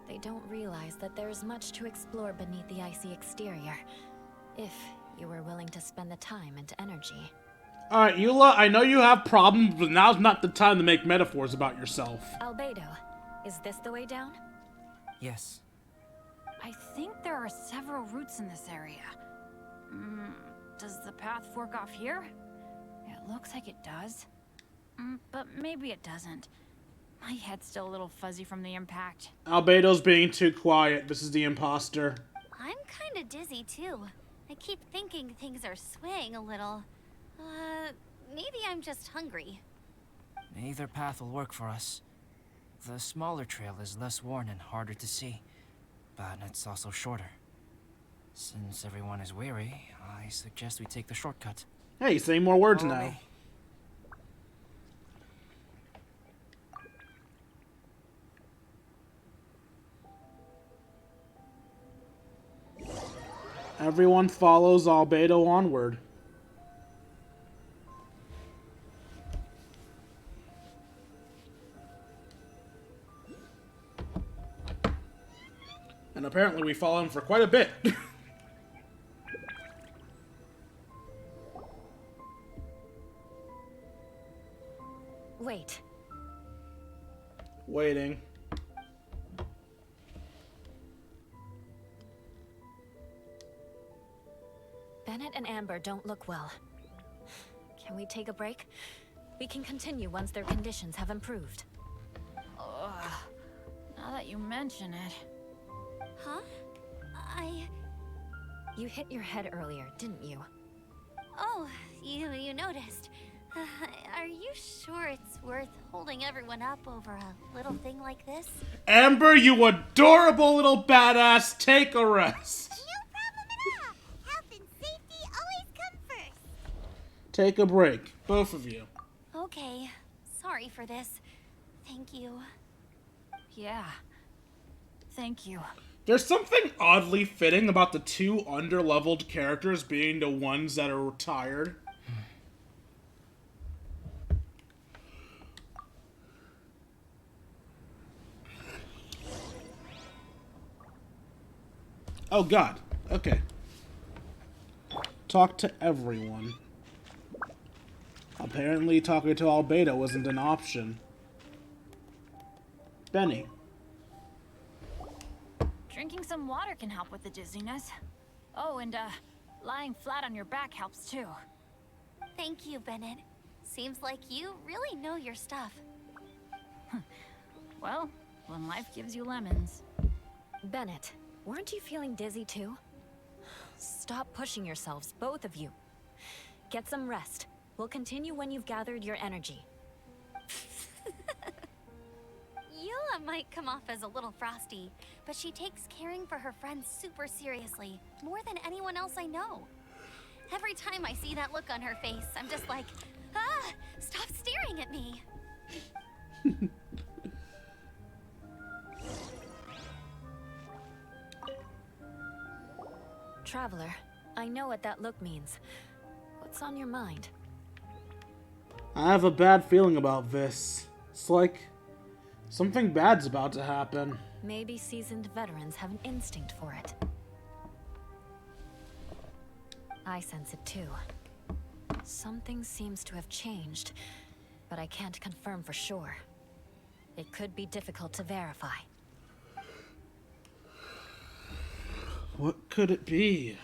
They don't realize that there is much to explore beneath the icy exterior, if you were willing to spend the time and energy. Alright, Eula, I know you have problems, but now's not the time to make metaphors about yourself. Albedo, is this the way down? Yes. I think there are several routes in this area. Does the path fork off here? It looks like it does. But maybe it doesn't. My head's still a little fuzzy from the impact. Albedo's being too quiet. This is the imposter. I'm kinda dizzy too. I keep thinking things are swaying a little. Maybe I'm just hungry. Either path will work for us. The smaller trail is less worn and harder to see, but it's also shorter. Since everyone is weary, I suggest we take the shortcut. Hey, say more words Follow now. me. Everyone follows Albedo onward. And apparently we follow him for quite a bit. Wait. Waiting. Bennett and Amber don't look well. Can we take a break? We can continue once their conditions have improved. Ugh. Now that you mention it. Huh? You hit your head earlier, didn't you? Oh, you noticed. Are you sure it's worth holding everyone up over a little thing like this? Amber, you adorable little badass, take a rest. No problem at all. Health and safety always come first. Take a break, both of you. Okay. Sorry for this. Thank you. Yeah. Thank you. There's something oddly fitting about the two underleveled characters being the ones that are retired. Oh god. Okay. Talk to everyone. Apparently talking to Albedo wasn't an option. Benny. Drinking some water can help with the dizziness. Oh, and lying flat on your back helps too. Thank you, Bennett. Seems like you really know your stuff. Well, when life gives you lemons. Bennett, weren't you feeling dizzy too? Stop pushing yourselves, both of you. Get some rest. We'll continue when you've gathered your energy. Eula might come off as a little frosty, but she takes caring for her friends super seriously, more than anyone else I know. Every time I see that look on her face, I'm just like, stop staring at me. Traveler, I know what that look means. What's on your mind? I have a bad feeling about this. It's like something bad's about to happen. Maybe seasoned veterans have an instinct for it. I sense it too. Something seems to have changed, but I can't confirm for sure. It could be difficult to verify. What could it be?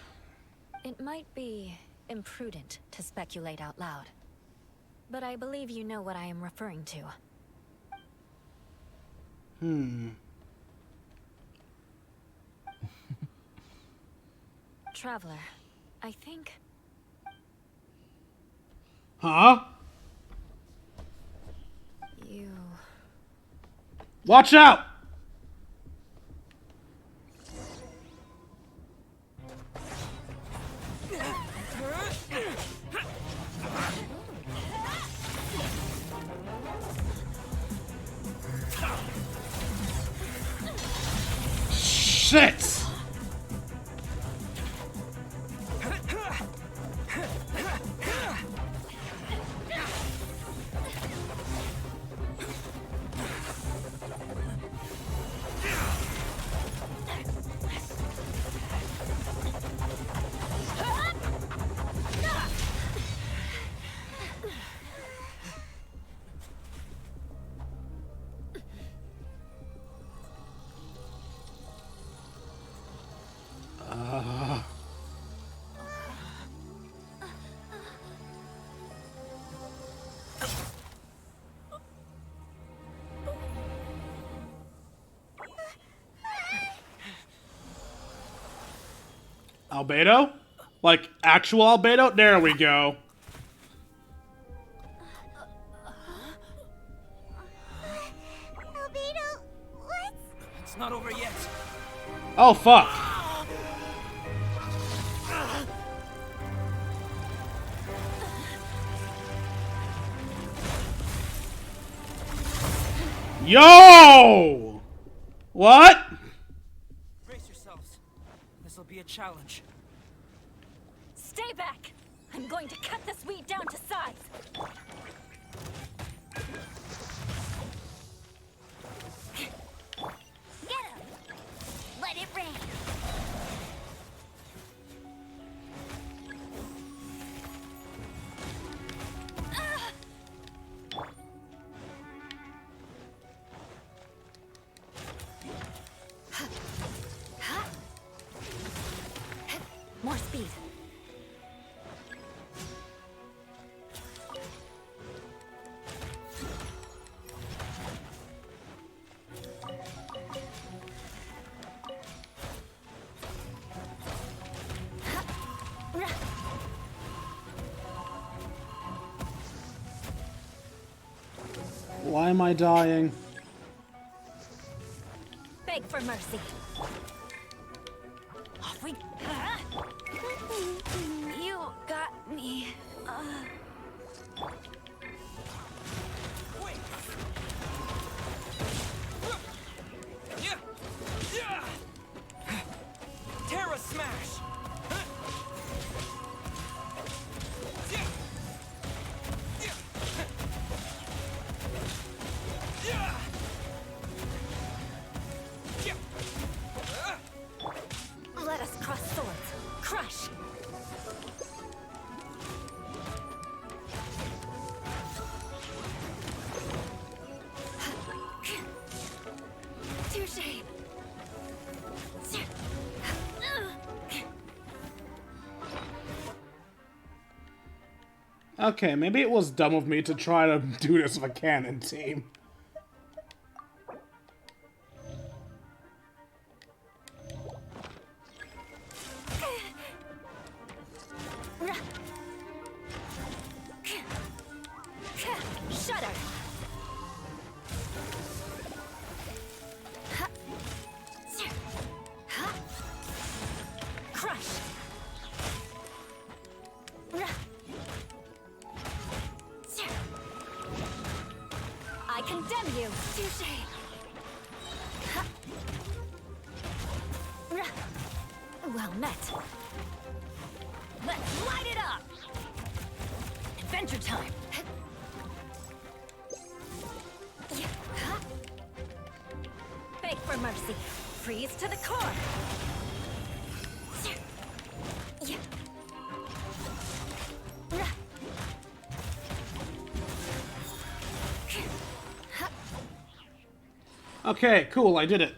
It might be imprudent to speculate out loud, but I believe you know what I am referring to. Traveler, I think... Huh? You... Watch out! Shit! Albedo? Like, actual Albedo? There we go. Albedo, what? It's not over yet. Oh, fuck. Yo! What? Brace yourselves. This'll be a challenge. Stay back! I'm going to cut this weed down to size! Get him! Let it rain! More speed. Why am I dying? Beg for mercy. Off we... You got me. Wait. Yeah. Yeah. Terra smash. Yeah. Yeah. Yeah. Yeah. Let us cross swords. Crush! Touche. Okay, maybe it was dumb of me to try to do this with a cannon team. Shudder! Crush! I condemn you! Touche. Well met. Let's light it up! Adventure time! Beg for mercy. Freeze to the core! Okay, cool, I did it.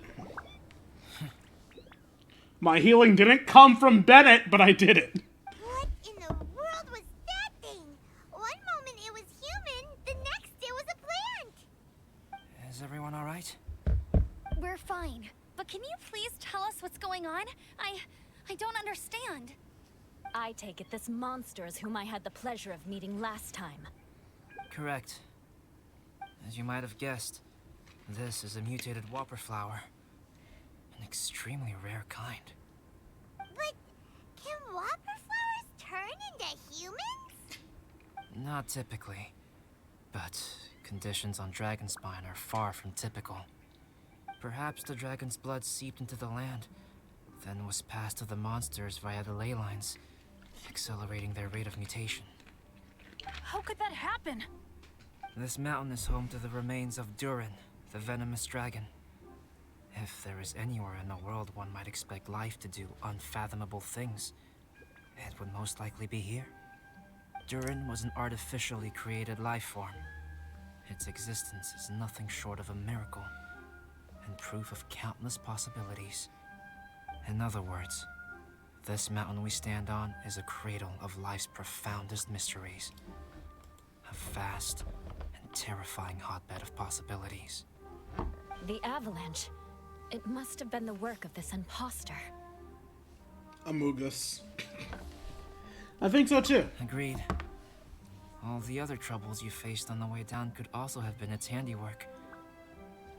My healing didn't come from Bennett, but I did it. everyone all right? We're fine. But can you please tell us what's going on? I don't understand. I take it this monster is whom I had the pleasure of meeting last time. Correct. As you might have guessed, this is a mutated whopper flower. An extremely rare kind. But can whopper flowers turn into humans? Not typically, but conditions on Dragonspine are far from typical. Perhaps the dragon's blood seeped into the land, then was passed to the monsters via the ley lines, accelerating their rate of mutation. How could that happen? This mountain is home to the remains of Durin, the venomous dragon. If there is anywhere in the world one might expect life to do unfathomable things, it would most likely be here. Durin was an artificially created life form. Its existence is nothing short of a miracle, and proof of countless possibilities. In other words, this mountain we stand on is a cradle of life's profoundest mysteries. A vast and terrifying hotbed of possibilities. The avalanche. It must have been the work of this imposter. Amogus. I think so too. Agreed. All the other troubles you faced on the way down could also have been its handiwork.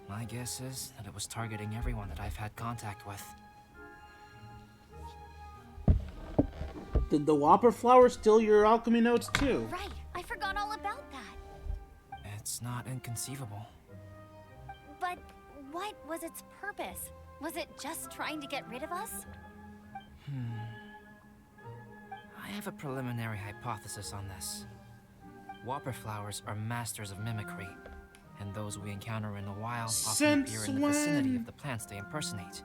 My guess is that it was targeting everyone that I've had contact with. Did the whopper flower steal your alchemy notes too? Right, I forgot all about that. It's not inconceivable. But what was its purpose? Was it just trying to get rid of us? I have a preliminary hypothesis on this. Whopper flowers are masters of mimicry, and those we encounter in the wild often appear in the vicinity of the plants they impersonate.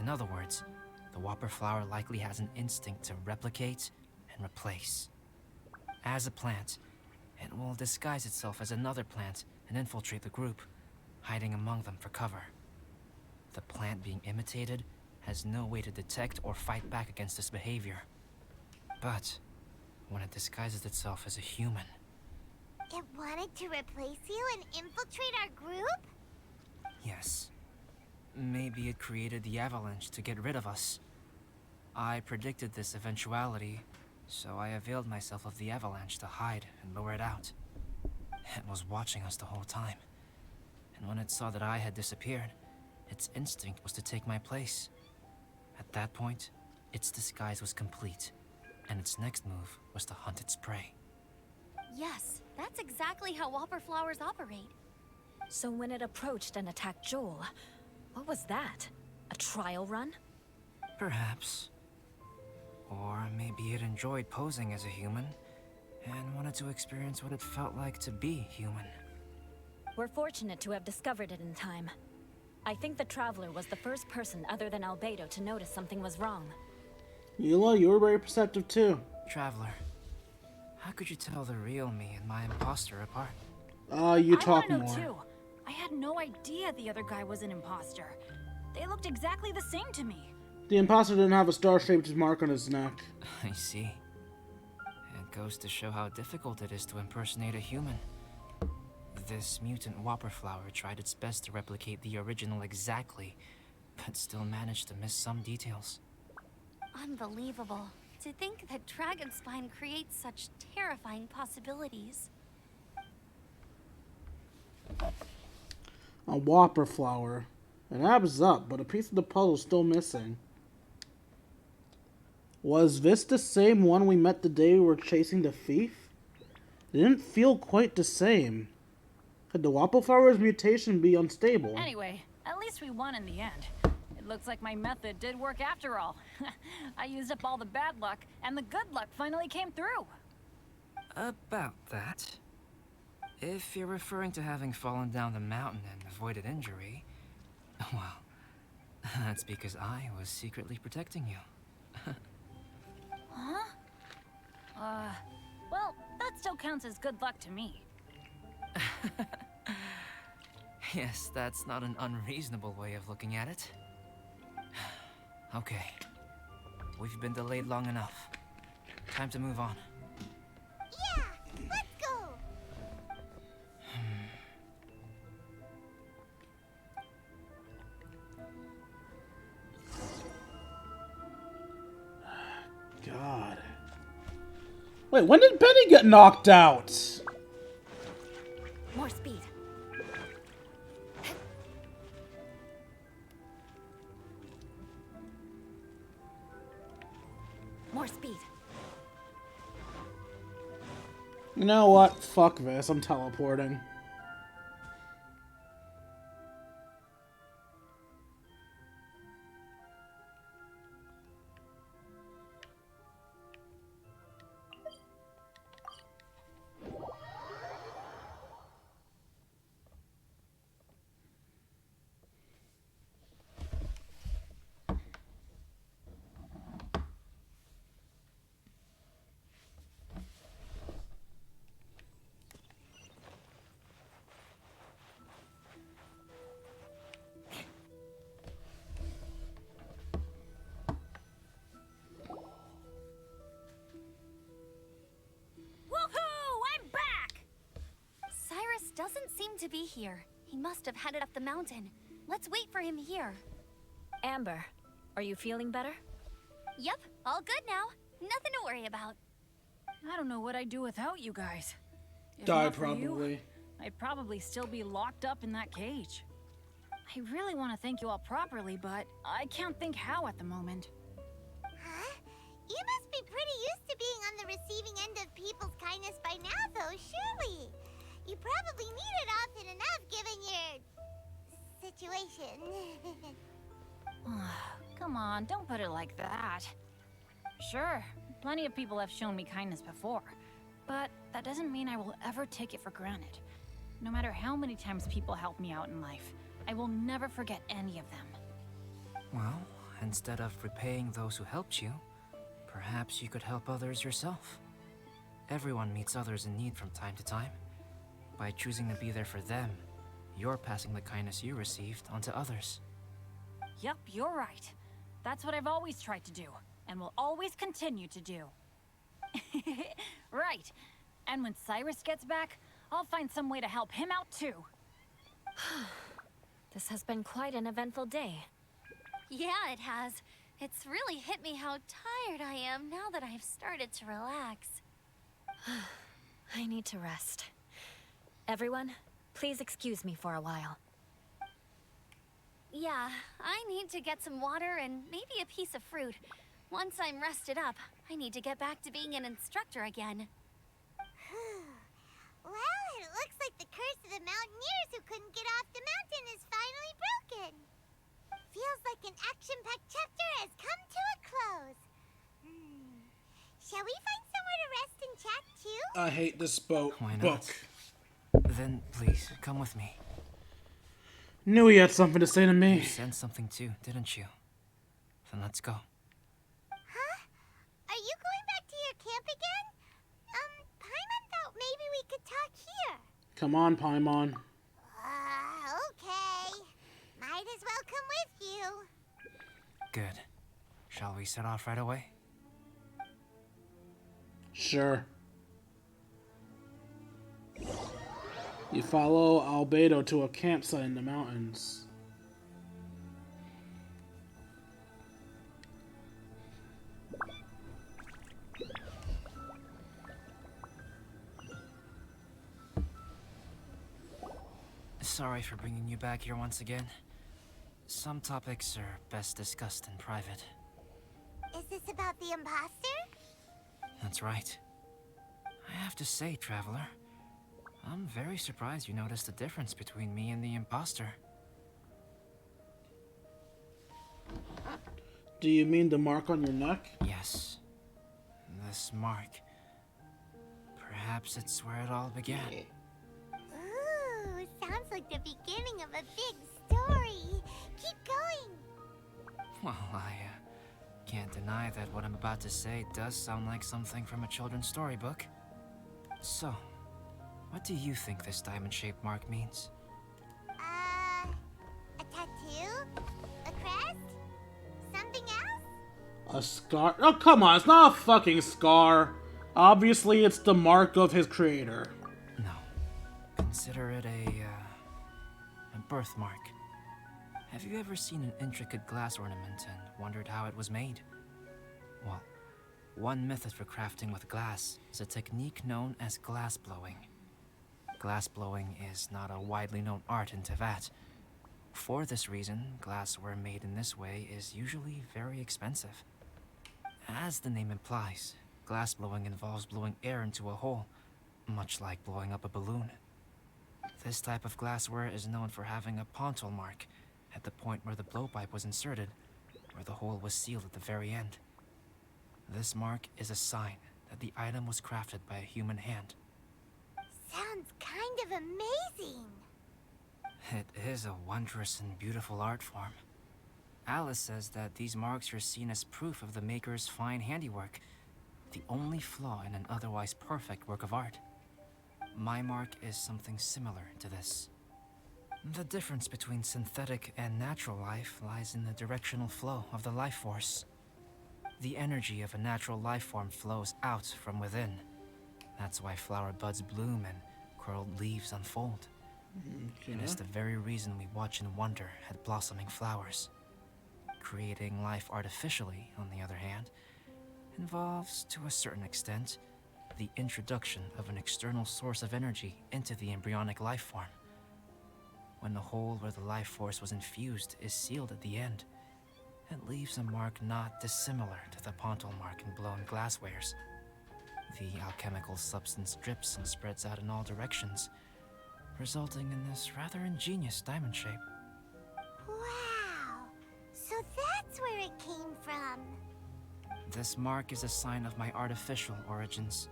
In other words, the whopper flower likely has an instinct to replicate and replace. As a plant, it will disguise itself as another plant and infiltrate the group, hiding among them for cover. The plant being imitated has no way to detect or fight back against this behavior. But when it disguises itself as a human... It wanted to replace you and infiltrate our group? Yes. Maybe it created the avalanche to get rid of us. I predicted this eventuality, so I availed myself of the avalanche to hide and lure it out. It was watching us the whole time, and when it saw that I had disappeared, its instinct was to take my place. At that point, its disguise was complete, and its next move was to hunt its prey. Yes, that's exactly how whopper flowers operate. So when it approached and attacked Joel, what was that? A trial run? Perhaps. Or maybe it enjoyed posing as a human, and wanted to experience what it felt like to be human. We're fortunate to have discovered it in time. I think the Traveler was the first person other than Albedo to notice something was wrong. Eula, you were very perceptive too. Traveler, how could you tell the real me and my imposter apart? You I talk wanna know more. too. I had no idea the other guy was an imposter. They looked exactly the same to me. The imposter didn't have a star-shaped mark on his neck. I see. It goes to show how difficult it is to impersonate a human. This mutant whopper flower tried its best to replicate the original exactly, but still managed to miss some details. Unbelievable. To think that Dragonspine creates such terrifying possibilities. A whopper flower. It adds up, but a piece of the puzzle is still missing. Was this the same one we met the day we were chasing the thief? It didn't feel quite the same. Could the whopper flower's mutation be unstable? Anyway, at least we won in the end. It looks like my method did work after all. I used up all the bad luck, and the good luck finally came through. About that. If you're referring to having fallen down the mountain and avoided injury, well, that's because I was secretly protecting you. Huh? Well, that still counts as good luck to me. Yes, that's not an unreasonable way of looking at it. Okay. We've been delayed long enough. Time to move on. Yeah, let's go! God. Wait, when did Benny get knocked out? More speed. More speed. You know what? Fuck this. I'm teleporting. Doesn't seem to be here. He must have headed up the mountain. Let's wait for him here. Amber, are you feeling better? Yep, all good now. Nothing to worry about. I don't know what I'd do without you guys. If Die not for you, probably. I'd probably still be locked up in that cage. I really want to thank you all properly, but I can't think how at the moment. Huh? You must be pretty used to being on the receiving end of people's kindness by now, though, surely. You probably need it often enough, given your situation. Come on, don't put it like that. Sure, plenty of people have shown me kindness before, but that doesn't mean I will ever take it for granted. No matter how many times people help me out in life, I will never forget any of them. Well, instead of repaying those who helped you, perhaps you could help others yourself. Everyone meets others in need from time to time. By choosing to be there for them, you're passing the kindness you received onto others. Yep, you're right. That's what I've always tried to do, and will always continue to do. Right. And when Cyrus gets back, I'll find some way to help him out too. This has been quite an eventful day. Yeah, it has. It's really hit me how tired I am now that I've started to relax. I need to rest. Everyone, please excuse me for a while. Yeah, I need to get some water and maybe a piece of fruit. Once I'm rested up, I need to get back to being an instructor again. Well, it looks like the curse of the mountaineers who couldn't get off the mountain is finally broken. Feels like an action-packed chapter has come to a close. Shall we find somewhere to rest and chat too? I hate this boat. Why not? Book. Then, please, come with me. Knew he had something to say to You me. sensed something too, didn't you? Then let's go. Huh? Are you going back to your camp again? Paimon thought maybe we could talk here. Come on, Paimon. Okay. Might as well come with you. Good. Shall we set off right away? Sure. You follow Albedo to a campsite in the mountains. Sorry for bringing you back here once again. Some topics are best discussed in private. Is this about the imposter? That's right. I have to say, Traveler, I'm very surprised you noticed the difference between me and the imposter. Do you mean the mark on your neck? Yes. This mark. Perhaps it's where it all began. Ooh, sounds like the beginning of a big story. Keep going. Well, I can't deny that what I'm about to say does sound like something from a children's storybook. So, what do you think this diamond-shaped mark means? A tattoo? A crest? Something else? A scar? Oh, come on, it's not a fucking scar. Obviously, it's the mark of his creator. No. Consider it a birthmark. Have you ever seen an intricate glass ornament and wondered how it was made? Well, One method for crafting with glass is a technique known as glass blowing. Glass blowing is not a widely known art in Teyvat. For this reason, glassware made in this way is usually very expensive. As the name implies, glass blowing involves blowing air into a hole, much like blowing up a balloon. This type of glassware is known for having a pontal mark at the point where the blowpipe was inserted, where the hole was sealed at the very end. This mark is a sign that the item was crafted by a human hand. Sounds kind of amazing. It is a wondrous and beautiful art form. Alice says that these marks are seen as proof of the maker's fine handiwork, the only flaw in an otherwise perfect work of art. My mark is something similar to this. The difference between synthetic and natural life lies in the directional flow of the life force. The energy of a natural life form flows out from within. That's why flower buds bloom and curled leaves unfold. Okay. It is the very reason we watch and wonder at blossoming flowers. Creating life artificially, on the other hand, involves, to a certain extent, the introduction of an external source of energy into the embryonic life form. When the hole where the life force was infused is sealed at the end, it leaves a mark not dissimilar to the pontal mark in blown glasswares. The alchemical substance drips and spreads out in all directions, resulting in this rather ingenious diamond shape. Wow. So that's where it came from. This mark is a sign of my artificial origins,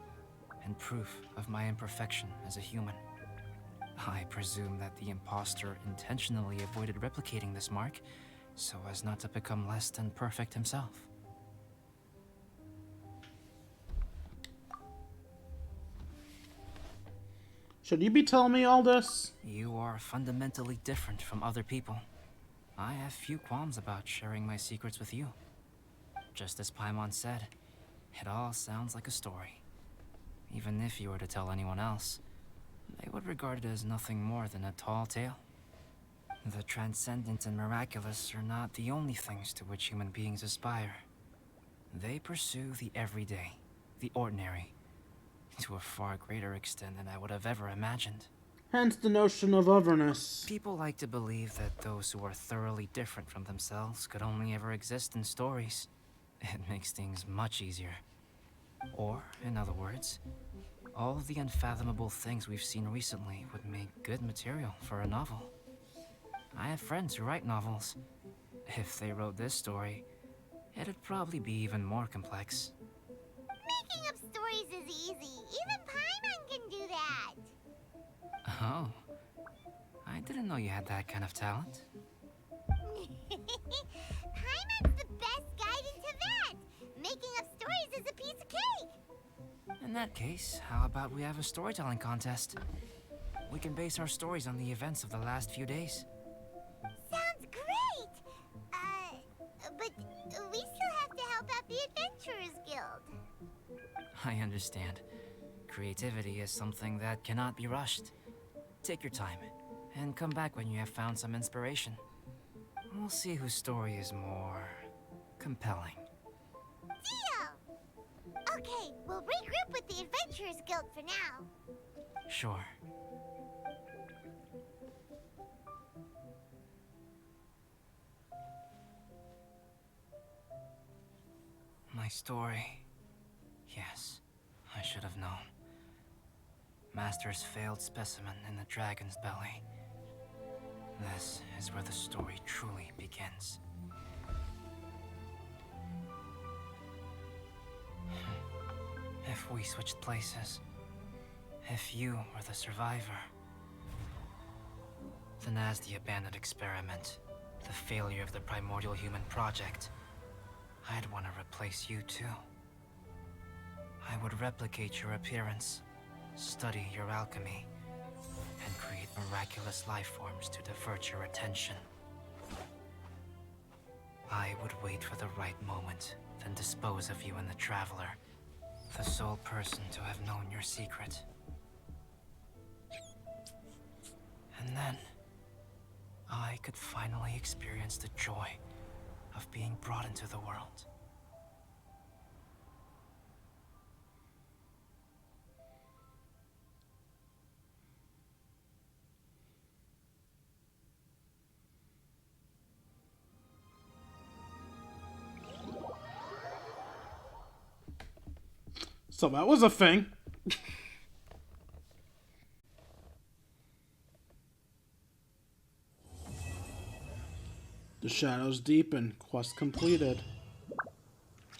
and proof of my imperfection as a human. I presume that the imposter intentionally avoided replicating this mark, so as not to become less than perfect himself. Should you be telling me all this? You are fundamentally different from other people. I have few qualms about sharing my secrets with you. Just as Paimon said, it all sounds like a story. Even if you were to tell anyone else, they would regard it as nothing more than a tall tale. The transcendent and miraculous are not the only things to which human beings aspire. They pursue the everyday, the ordinary, to a far greater extent than I would have ever imagined. Hence the notion of otherness. People like to believe that those who are thoroughly different from themselves could only ever exist in stories. It makes things much easier. Or, in other words, all of the unfathomable things we've seen recently would make good material for a novel. I have friends who write novels. If they wrote this story, it'd probably be even more complex. Making up stories is easy. Even Paimon can do that. Oh, I didn't know you had that kind of talent. Paimon's the best guide in Teyvat. Making up stories is a piece of cake. In that case, how about we have a storytelling contest? We can base our stories on the events of the last few days. Sounds great. But we still have to help out the Adventurers Guild. I understand. Creativity is something that cannot be rushed. Take your time, and come back when you have found some inspiration. We'll see whose story is more compelling. Deal! Okay, we'll regroup with the Adventurers Guild for now. Sure. My story. Yes, I should have known. Master's failed specimen in the dragon's belly. This is where the story truly begins. If we switched places, if you were the survivor, then as the abandoned experiment, the failure of the primordial human project, I'd want to replace you too. I would replicate your appearance, study your alchemy, and create miraculous life forms to divert your attention. I would wait for the right moment, then dispose of you in the Traveler, the sole person to have known your secret. And then, I could finally experience the joy of being brought into the world. So that was a thing. The shadows deepen. Quest completed.